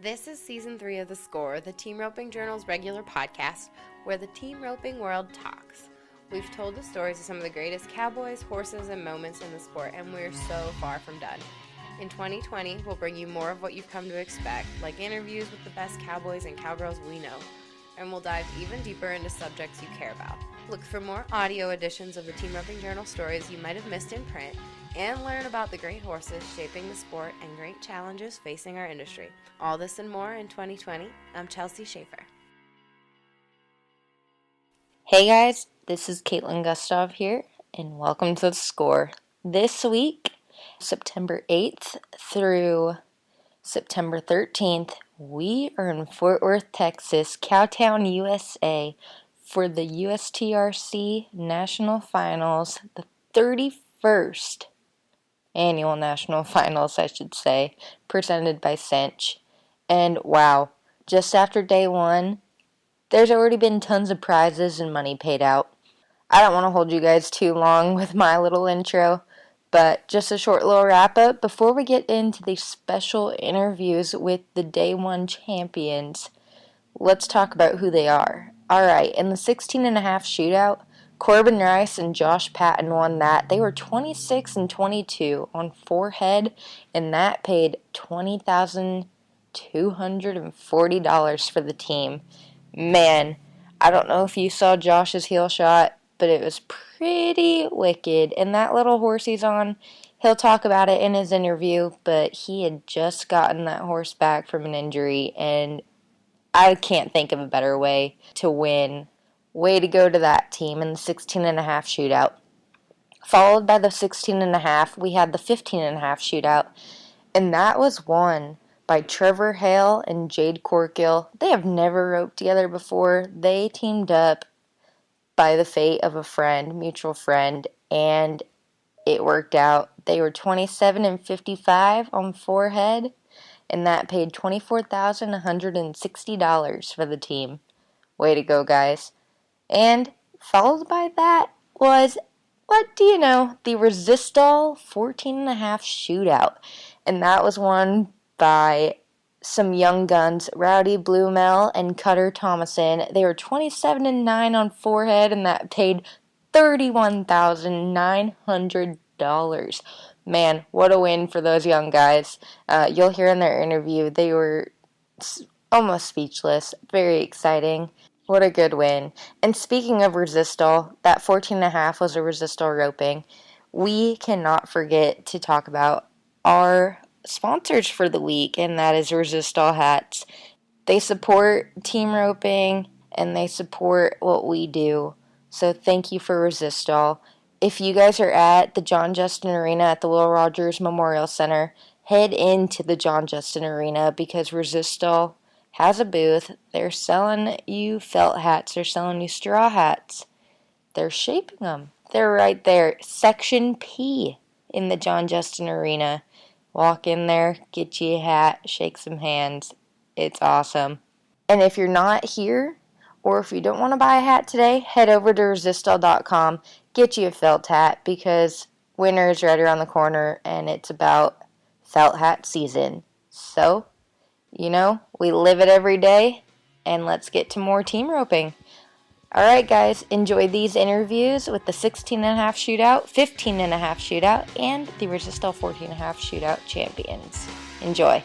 This is Season 3 of The Score, the Team Roping Journal's regular podcast, where the team roping world talks. We've told the stories of some of the greatest cowboys, horses, and moments in the sport, and we're so far from done. In 2020, we'll bring you more of what you've come to expect, like interviews with the best cowboys and cowgirls we know, and we'll dive even deeper into subjects you care about. Look for more audio editions of the Team Roping Journal stories you might have missed in print, and learn about the great horses shaping the sport and great challenges facing our industry. All this and more in 2020. I'm Chelsea Schaefer. Hey guys, this is Caitlin Gustav here, and welcome to The Score. This week, September 8th through September 13th, we are in Fort Worth, Texas, Cowtown, USA, for the USTRC National Finals, the 31st annual National Finals, I should say, presented by Cinch. And wow, just after day one, there's already been tons of prizes and money paid out. I don't want to hold you guys too long with my little intro, but just a short little wrap-up before we get into the special interviews with the day one champions. Let's talk about who they are. Alright, in the 16.5 shootout, Korbin and Josh Patton won that. They were 26 and 22 on forehead, and that paid $20,240 for the team. Man, I don't know if you saw Josh's heel shot, but it was pretty wicked. And that little horse he's on, he'll talk about it in his interview, but he had just gotten that horse back from an injury, and I can't think of a better way to win. Way to go to that team in the 16.5 shootout. Followed by the 16.5, we had the 15.5 shootout, and that was won by Trevor, Hale, and Jade Corkill. They have never roped together before. They teamed up by the fate of a friend, mutual friend, and it worked out. They were 27 and 55 on forehead, and that paid $24,160 for the team. Way to go, guys. And followed by that was, what do you know, the Resistol 14.5 shootout. And that was won by some young guns, Rowdy, Bluemel, and Cutter Thomison. They were 27 and 9 on forehead, and that paid $31,900. Man, what a win for those young guys. You'll hear in their interview, they were almost speechless. Very exciting. What a good win. And speaking of Resistol, that 14.5 was a Resistol roping. We cannot forget to talk about our sponsors for the week, and that is Resistol hats. They support team roping, and they support what we do. So thank you for Resistol. If you guys are at the John Justin Arena at the Will Rogers Memorial Center, head into the John Justin Arena because Resistol has a booth. They're selling you felt hats. They're selling you straw hats. They're shaping them. They're right there. Section P in the John Justin Arena. Walk in there, get you a hat, shake some hands. It's awesome. And if you're not here, or if you don't want to buy a hat today, head over to Resistol.com. Get you a felt hat because winter is right around the corner and it's about felt hat season. So, you know, we live it every day, and let's get to more team roping. Alright guys, enjoy these interviews with the 16.5 shootout, 15.5 shootout, and the Resistol 14.5 shootout champions. Enjoy.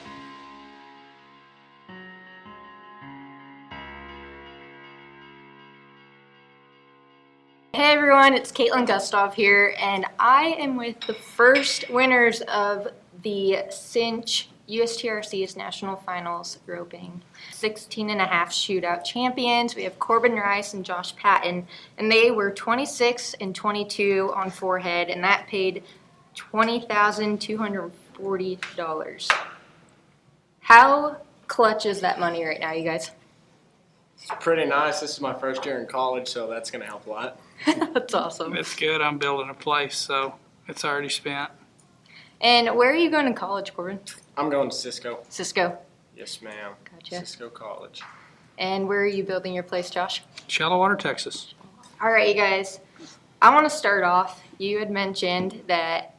Hey everyone, it's Caitlin Gustav here, and I am with the first winners of the Cinch USTRC's National Finals roping 16.5 shootout champions. We have Korbin and Josh Patton, and they were 26 and 22 on forehead, and that paid $20,240. How clutch is that money right now, you guys? It's pretty nice. This is my first year in college, so that's going to help a lot. That's awesome. It's good. I'm building a place, so it's already spent. And where are you going to college, Korbin? I'm going to Cisco. Cisco. Yes, ma'am. Gotcha. Cisco College. And where are you building your place, Josh? Shallow Water, Texas. All right, you guys. I want to start off. You had mentioned that.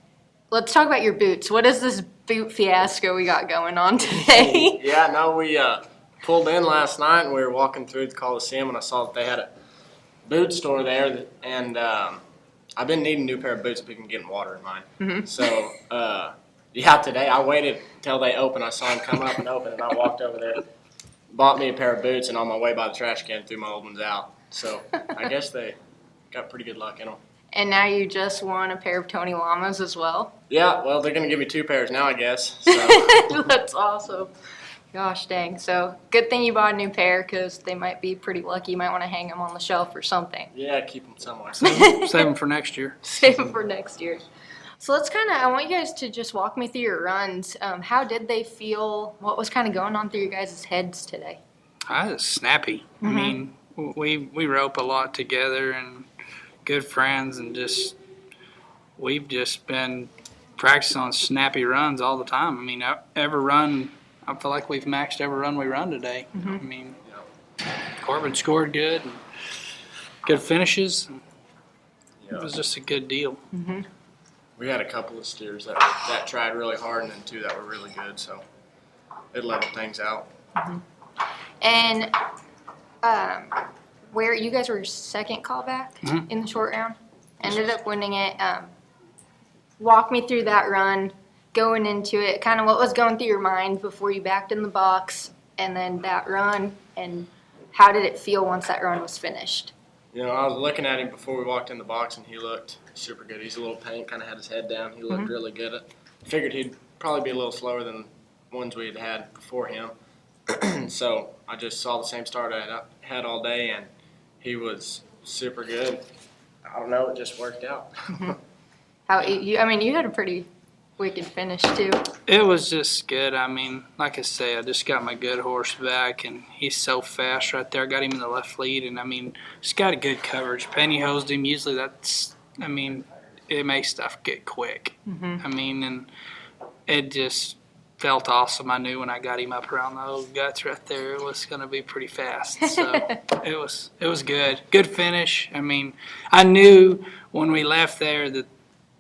Let's talk about your boots. What is this boot fiasco we got going on today. Yeah, no, we pulled in last night and we were walking through the Coliseum and I saw that they had a boot store there and I've been needing a new pair of boots. I've been getting water in mine. Mm-hmm. So, yeah, today I waited until they opened. I saw them come up and open and I walked over there, bought me a pair of boots, and on my way by the trash can threw my old ones out. So I guess they got pretty good luck in them. And now you just won a pair of Tony Llamas as well. Yeah, well, they're going to give me 2 pairs now, I guess. So. That's awesome. Gosh dang. So good thing you bought a new pair because they might be pretty lucky. You might want to hang them on the shelf or something. Yeah, keep them somewhere. Save them for next year. Save them for next year. So I want you guys to just walk me through your runs. How did they feel? What was kind of going on through your guys' heads today? I was snappy. Mm-hmm. I mean, we rope a lot together and good friends, and we've just been practicing on snappy runs all the time. I mean, every run, I feel like we've maxed every run we run today. Mm-hmm. I mean, Korbin scored good, and good finishes. It was just a good deal. Mm-hmm. We had a couple of steers that tried really hard and then 2 that were really good, so it leveled things out. Mm-hmm. And where you guys were second callback in the short round, ended up winning it. Walk me through that run, going into it, kind of what was going through your mind before you backed in the box, and then that run, and how did it feel once that run was finished? You know, I was looking at him before we walked in the box, and he looked super good. He's a little paint, kind of had his head down. He looked really good. I figured he'd probably be a little slower than ones we had before him. So I just saw the same start I had all day, and he was super good. I don't know, it just worked out. You had a pretty wicked finish too. It was just good. I mean, like I say, I just got my good horse back, and he's so fast right there. I got him in the left lead, and I mean, just got a good coverage. Penny-hosed him. Usually it makes stuff get quick. Mm-hmm. I mean, and it just felt awesome. I knew when I got him up around those guts right there, it was going to be pretty fast. So it was good. Good finish. I mean, I knew when we left there that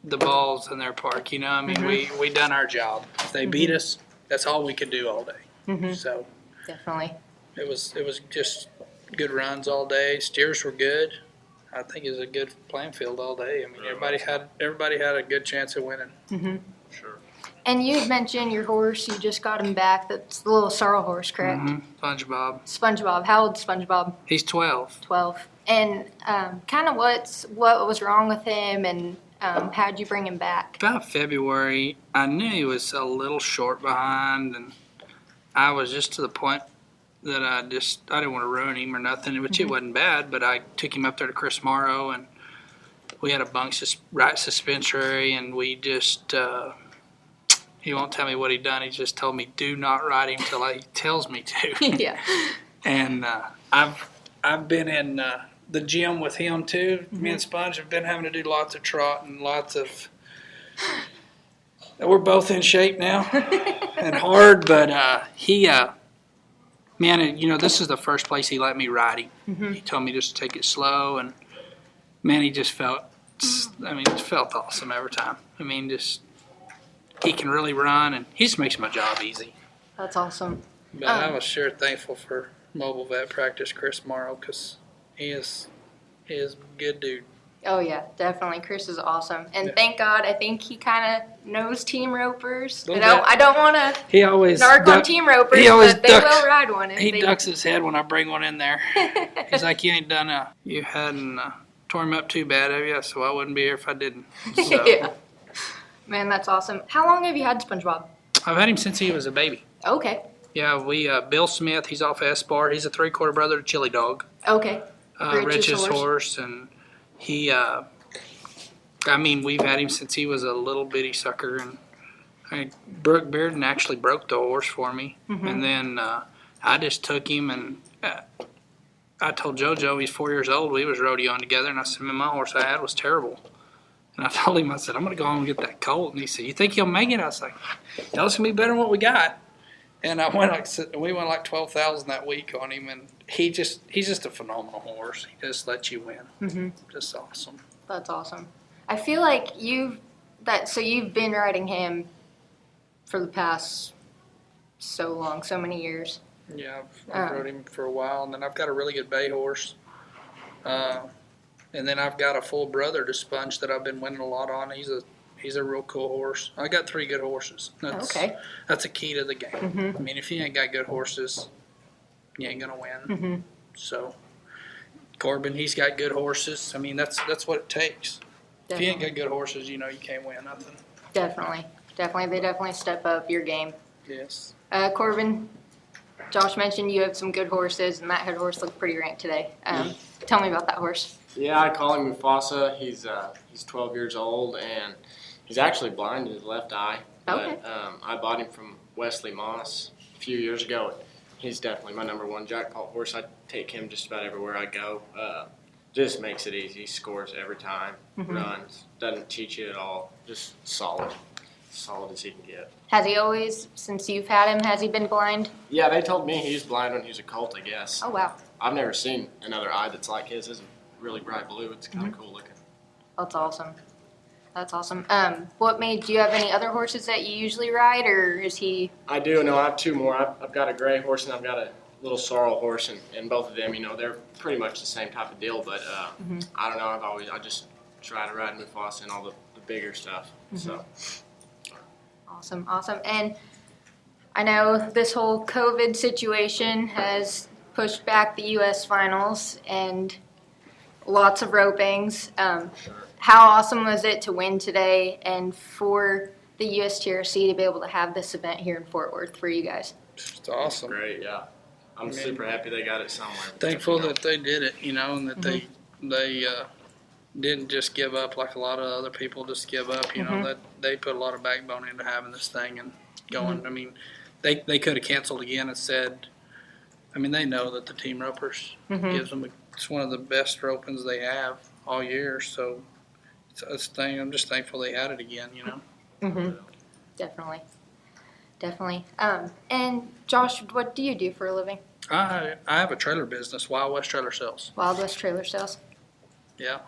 the ball's in their park, you know. I mean, we done our job. If they beat us, that's all we could do all day. Mm-hmm. So Definitely. it was just good runs all day. Steers were good. I think it was a good playing field all day. I mean, everybody had a good chance of winning. Mm-hmm. Sure. And you had mentioned your horse. You just got him back. That's the little sorrel horse, correct? Mm-hmm. SpongeBob. SpongeBob. How old's SpongeBob? He's 12. 12. And kind of what was wrong with him, and how'd you bring him back? About February, I knew he was a little short behind, and I was just to the point that I didn't want to ruin him or nothing, which it wasn't bad, but I took him up there to Chris Morrow, and we had a bunk right suspensory, and we just he won't tell me what he done. He just told me, do not ride him till he tells me to. Yeah. And I've been in the gym with him too. Me and Sponge have been having to do lots of trot and lots of. We're both in shape now and hard, but he, man, you know, this is the first place he let me ride him. Mm-hmm. He told me just to take it slow, and man, he just felt. I mean, it felt awesome every time. I mean, just he can really run, and he just makes my job easy. That's awesome. But I was sure thankful for Mobile Vet Practice Chris Morrow, because he is a good dude. Oh, yeah, definitely. Chris is awesome. And thank God, I think he kind of knows team ropers. I don't want to narc on team ropers, but they will ride one. He ducks his head when I bring one in there. He's like, you hadn't torn him up too bad, have you? So I wouldn't be here if I didn't. So. Yeah. Man, that's awesome. How long have you had SpongeBob? I've had him since he was a baby. Okay. Yeah, Bill Smith, he's off S-Bar. He's a 3/4 brother to Chili Dog. Okay. Rich's horse, and he, we've had him since he was a little bitty sucker, and Brooke Bearden actually broke the horse for me, and then I just took him, and I told JoJo he's 4 years old. We was rodeoing together, and I said, man, my horse I had was terrible. And I told him, I said, I'm going to go home and get that colt. And he said, you think he'll make it? I was like, no, it's going to be better than what we got. And we went like 12,000 that week on him, and he's just a phenomenal horse. He just lets you win. Mm-hmm. Just awesome. That's awesome. I feel like you've been riding him for the past so long, so many years. Yeah, I've rode him for a while, and then I've got a really good bay horse. And then I've got a full brother to Sponge that I've been winning a lot on. He's a real cool horse. I got 3 good horses. That's a key to the game. Mm-hmm. I mean, if you ain't got good horses, you ain't gonna win. Mm-hmm. So Korbin, he's got good horses. I mean, that's what it takes. Definitely. If you ain't got good horses, you can't win nothing. Definitely. They definitely step up your game. Yes. Korbin, Josh mentioned you have some good horses, and that head horse looked pretty ranked today. Tell me about that horse. Yeah, I call him Mufasa. He's 12 years old, and he's actually blind in his left eye. Okay. But I bought him from Wesley Moss a few years ago. He's definitely my number 1 jackpot horse. I take him just about everywhere I go. Just makes it easy. He scores every time, runs, doesn't cheat you at all. Just solid. Solid as he can get. Has he always, since you've had him, has he been blind? Yeah, they told me he was blind when he was a colt, I guess. Oh, wow. I've never seen another eye that's like his. It's really bright blue. It's kind of cool looking. That's awesome. That's awesome. Do you have any other horses that you usually ride, or is he? I do. No, I have 2 more. I've got a gray horse and I've got a little sorrel horse, and both of them, they're pretty much the same type of deal. But I don't know. I just try to ride Mufasa and all the bigger stuff. So. Awesome. And I know this whole COVID situation has pushed back the U.S. Finals and lots of ropings. How awesome was it to win today and for the USTRC to be able to have this event here in Fort Worth for you guys? It's awesome. Great, yeah. I'm super happy they got it somewhere. Thankful that they did it, and that they didn't just give up like a lot of other people just give up. That they put a lot of backbone into having this thing and going. I mean, they could have canceled again and said. I mean, they know that the team ropers gives them. It's one of the best ropings they have all year. So it's a thing. I'm just thankful they had it again. Definitely. And Josh, what do you do for a living? I have a trailer business, Wild West Trailer Sales. Wild West Trailer Sales. Yeah,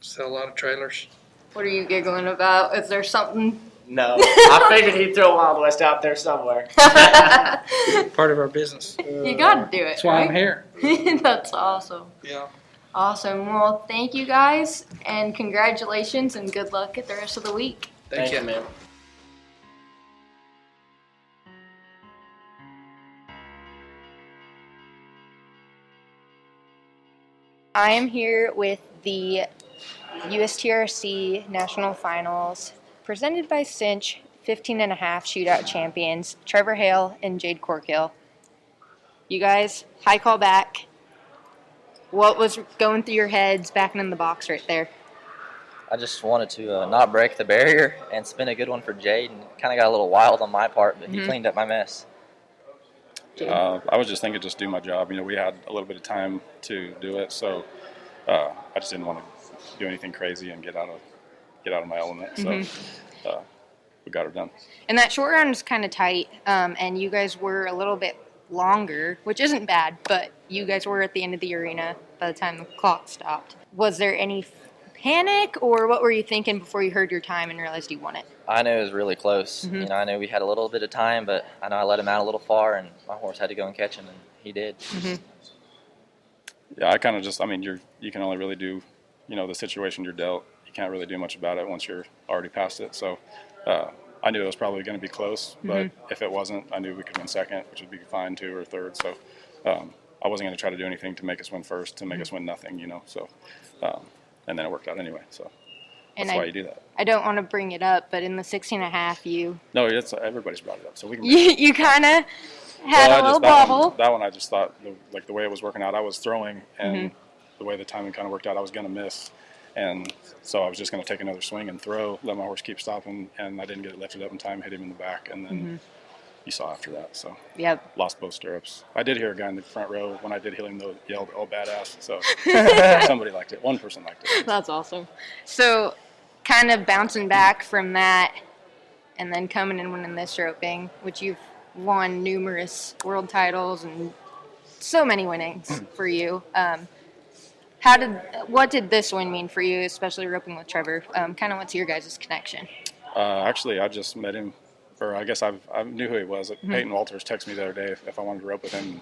sell a lot of trailers. What are you giggling about? Is there something? No, I figured he'd throw Wild West out there somewhere. Part of our business. You got to do it. That's why right? I'm here. That's awesome. Yeah. Awesome. Well, thank you guys, and congratulations, and good luck at the rest of the week. Thank you, man. I am here with the USTRC National Finals, presented by Cinch, 15.5 shootout champions, Trevor Hale and Jade Corkill. You guys, high call back. What was going through your heads backing in the box right there? I just wanted to not break the barrier and spin a good one for Jade, and kind of got a little wild on my part, but he cleaned up my mess. I was just thinking just do my job. We had a little bit of time to do it, so I just didn't want to do anything crazy and get out of my element. So we got her done. And that short round is kind of tight, and you guys were a little bit longer, which isn't bad, but you guys were at the end of the arena by the time the clock stopped. Was there any panic, or what were you thinking before you heard your time and realized you won it? I knew it was really close. I knew we had a little bit of time, but I know I let him out a little far, and my horse had to go and catch him, and he did. Yeah, I kind of just, you can only really do, the situation you're dealt. You can't really do much about it once you're already past it. So I knew it was probably going to be close, but if it wasn't, I knew we could win second, which would be fine, 2 or 3rd. So I wasn't going to try to do anything to make us win first, to make us win nothing, So, and then it worked out anyway. So that's why you do that. I don't want to bring it up, but in the 16.5, No, everybody's brought it up, so we can. You kind of had a little bobble. That one, I just thought, the way it was working out, I was throwing, and the way the timing kind of worked out, I was going to miss. And so I was just going to take another swing and throw, let my horse keep stopping, and I didn't get it lifted up in time, hit him in the back, and then you saw after that. So lost both stirrups. I did hear a guy in the front row when I did hit him, though, yelled, "Oh, badass." So somebody liked it. One person liked it. That's awesome. So kind of bouncing back from that and then coming and winning this roping, which you've won numerous world titles and so many winnings for you. What did this win mean for you, especially roping with Trevor? Kind of what's your guys' connection? Actually, I just met him or I guess I knew who he was. Peyton Walters texted me the other day if I wanted to rope with him.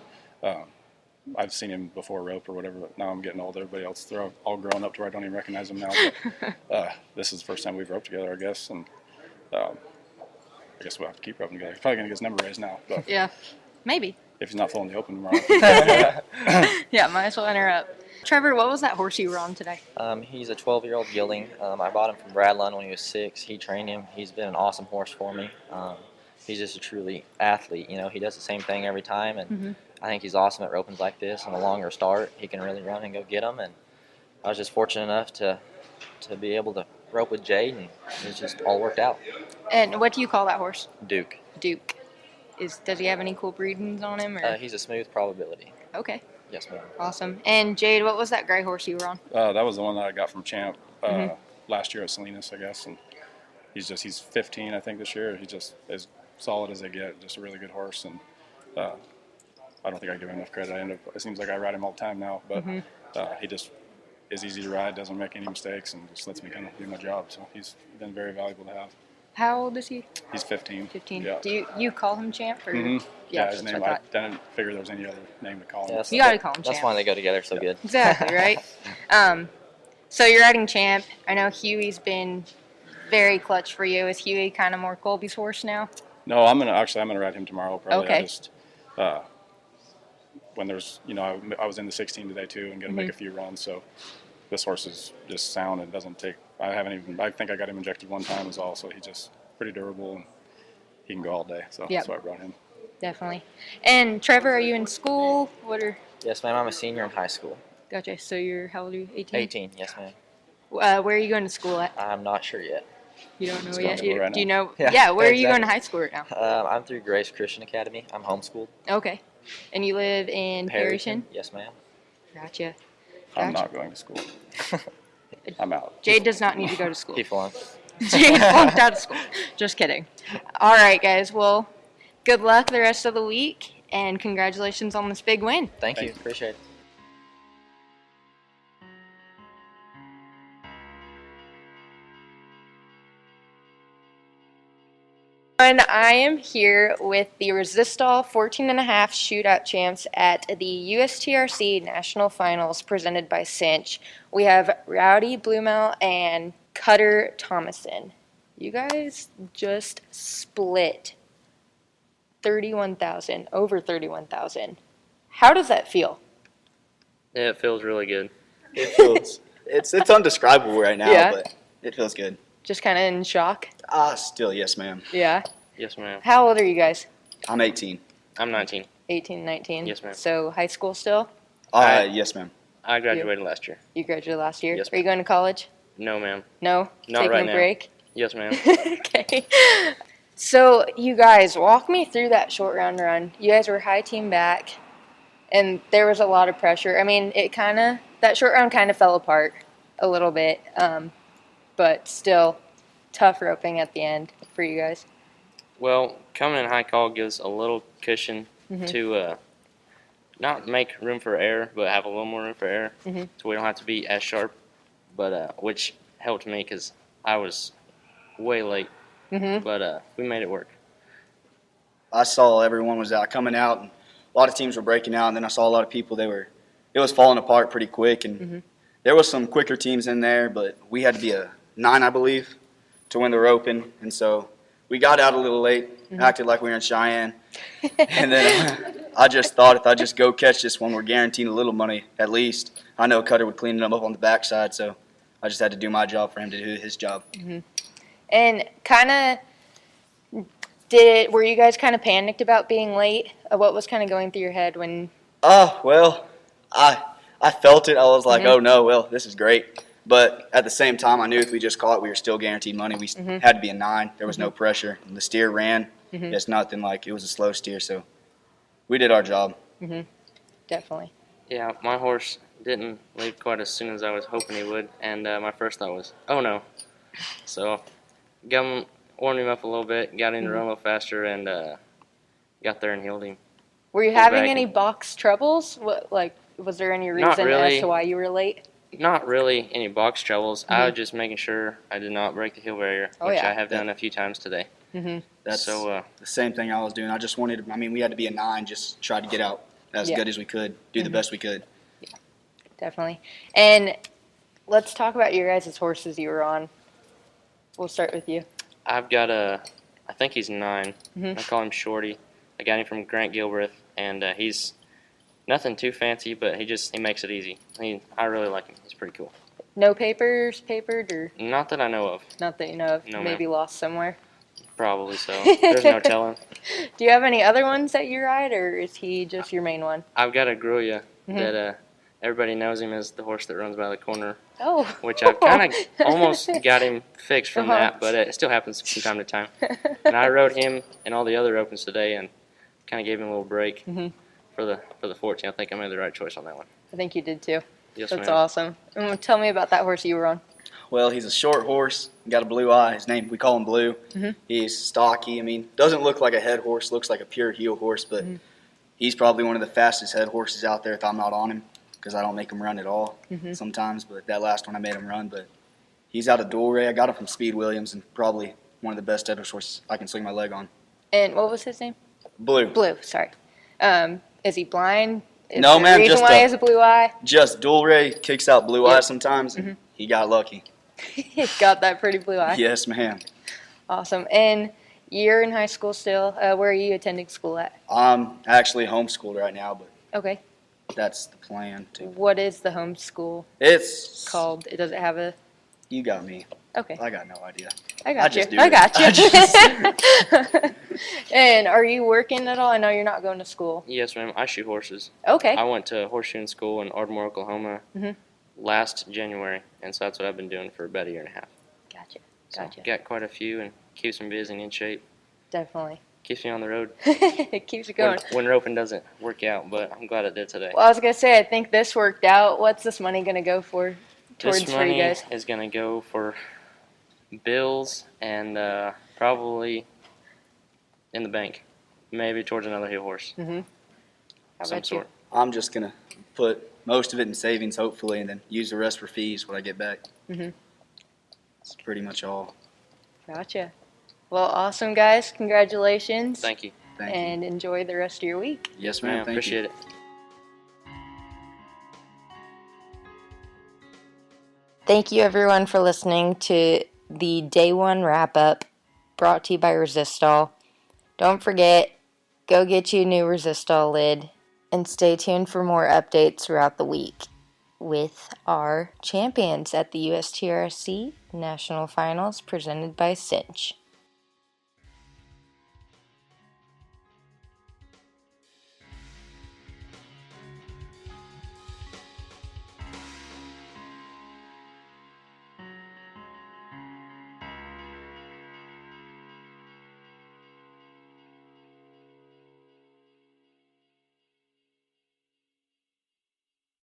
I've seen him before rope or whatever, but now I'm getting old. Everybody else, they're all grown up to where I don't even recognize them now. But, this is the first time we've roped together, I guess, and I guess we'll have to keep roping together. He's probably going to get his number raised now. But Yeah, maybe. if he's not full in the open tomorrow. Yeah, might as well enter up. Trevor, what was that horse you were on today? He's a 12-year-old gelding. I bought him from Brad Lund when he was 6. He trained him. He's been an awesome horse for me. He's just a truly athlete. You know, he does the same thing every time, and I think he's awesome at ropings like this. On a longer start, he can really run and go get them. And I was just fortunate enough to be able to rope with Jade, and it's just all worked out. And what do you call that horse? Duke. Duke. Does he have any cool breedings on him? Or? He's a smooth probability. Okay. Yes, ma'am. Awesome. And Jade, what was that gray horse you were on? That was the one that I got from Champ last year at Salinas, I guess. And he's 15, I think, this year. He's just as solid as they get. Just a really good horse. And I don't think I give him enough credit. It seems like I ride him all the time now, but he just is easy to ride, doesn't make any mistakes, and just lets me kind of do my job. So he's been very valuable to have. How old is he? He's 15. 15. Yeah. Do you call him Champ? Or? Yeah, his that's name. what I didn't figure there was any other name to call him. Yeah, You gotta call him That's Champ. why they go together so good. Exactly, right? So you're riding Champ. I know Huey's been very clutch for you. Is Huey kind of more Colby's horse now? No, I'm gonna ride him tomorrow. Probably. Okay. I just when there's I was in the 16 today too and gonna make a few runs. So this horse is just sound and doesn't take. I think I got him injected one time is all. So he's just pretty durable and he can go all day. So that's why I brought him. Definitely. And Trevor, are you in school? Yes, ma'am. I'm a senior in high school. Gotcha. So you're, how old are you? 18? 18. Yes, ma'am. Where are you going to school at? I'm not sure yet. You don't know He's yet? going to school right Do you now. know? Yeah, where are you exactly. going to high school right now? I'm through Grace Christian Academy. I'm homeschooled. Okay. And you live in Perryton? Yes, ma'am. Gotcha. I'm not going to school. I'm out. Jade does not need to go to school. Keep on. Jade flunked out of school. Just kidding. All right, guys. Well, good luck the rest of the week, and congratulations on this big win. Thank you. Appreciate it. And I am here with the Resistol 14.5 Shootout champs at the USTRC National Finals presented by Cinch. We have Rowdy, Bluemel, and Cutter Thomison. You guys just split 31,000, over 31,000. How does that feel? Yeah, it feels really good. It feels it's undescribable right now, but it feels good. Just kind of in shock? Still, yes, ma'am. Yeah. Yes, ma'am. How old are you guys? I'm 18. I'm 19. 18, 19? Yes, ma'am. So high school still? Yes, ma'am. I graduated last year. You graduated last year? Yes, Are you going to college? No, ma'am. No? Not Taking right a now. break? Yes, ma'am. Okay. So, you guys, walk me through that short round run. You guys were high team back, and there was a lot of pressure. I mean, that short round kind of fell apart a little bit, but still tough roping at the end for you guys. Well, coming in high call gives a little cushion to not make room for error, but have a little more room for error, so we don't have to be as sharp. But which helped me because I was way late. But we made it work. I saw everyone was coming out, and a lot of teams were breaking out, and then I saw a lot of people. It was falling apart pretty quick, and there was some quicker teams in there, but we had to be a 9, I believe, to win the roping, and so we got out a little late, acted like we were in Cheyenne, and then I just thought if I just go catch this one, we're guaranteed a little money at least. I know Cutter would clean it up on the backside, so I just had to do my job for him to do his job. And were you guys kind of panicked about being late? What was kind of going through your head when? Well, I felt it. I was like, oh no, well, this is great. But at the same time, I knew if we just caught it, we were still guaranteed money. We had to be a 9. There was no pressure. And the steer ran. It's nothing like it was a slow steer, so we did our job. Definitely. Yeah, my horse didn't leave quite as soon as I was hoping he would, and my first thought was, oh no. So, warmed him up a little bit, got in the run a little faster, and got there and healed him. Were you having any box troubles? Was there any reason really. as to why you were late? Not really any box troubles. I was just making sure I did not break the heel barrier, which I have done a few times today. That's So, the same thing I was doing. I just wanted. I mean, we had to be a 9, just try to get out as good as we could, do the best we could. Definitely. And let's talk about your guys' horses you were on. We'll start with you. I've got I think he's 9. I call him Shorty. I got him from Grant Gilbreth, and he's nothing too fancy, but he makes it easy. I really like him. He's pretty cool. No papers papered, or Not that I know of. not that you know of? No, Maybe lost somewhere. Probably so. There's no telling. Do you have any other ones that you ride, or is he just your main one? I've got a Gruya that everybody knows him as the horse that runs by the corner, Oh. which I've kind of almost got him fixed from that, but it still happens from time to time. And I rode him in all the other opens today and kind of gave him a little break for the 14. I think I made the right choice on that one. I think you did too. Yes, That's ma'am. awesome. And tell me about that horse you were on. Well, he's a short horse. Got a blue eye. His name, we call him Blue. He's stocky. I mean, doesn't look like a head horse. Looks like a pure heel horse, but he's probably one of the fastest head horses out there if I'm not on him, because I don't make him run at all sometimes. But that last one I made him run. But he's out of Dual-Ray. I got him from Speed Williams, and probably one of the best head horses I can swing my leg on. And what was his name? Blue. Blue, sorry. Is he blind? Is No, there ma'am, a reason just why a- he has a blue eye? Just Dual-Ray kicks out blue Yep. eyes sometimes, and he got lucky. He's got that pretty blue eye. Yes, ma'am. Awesome. And you're in high school still. Where are you attending school at? I'm actually homeschooled right now, but Okay. that's the plan. What is the homeschool It's called? Does it have a... You got me. Okay. I got no idea. I got you. just do I it. got you. I just- And are you working at all? I know you're not going to school. Yes, ma'am. I shoot horses. Okay. I went to horseshoeing school in Ardmore, Oklahoma last January, and so that's what I've been doing for about a year and a half. Gotcha. So Gotcha. got quite a few and keeps me busy and in shape. Definitely. Keeps me on the road. It keeps it going. When roping doesn't work out, but I'm glad it did today. Well, I was going to say, I think this worked out. What's this money going to go for towards This for money you guys? is going to go for bills and probably in the bank. Maybe towards another heel horse. How Some about you? sort. I'm just gonna put most of it in savings, hopefully, and then use the rest for fees when I get back. That's pretty much all. Gotcha. Well, awesome, guys. Congratulations. Thank you. Thank you. And enjoy the rest of your week. Yes, ma'am. Thank Appreciate you. it. Thank you, everyone, for listening to the Day 1 wrap-up brought to you by Resistol. Don't forget, go get you a new Resistol lid, and stay tuned for more updates throughout the week with our champions at the USTRC National Finals presented by Cinch.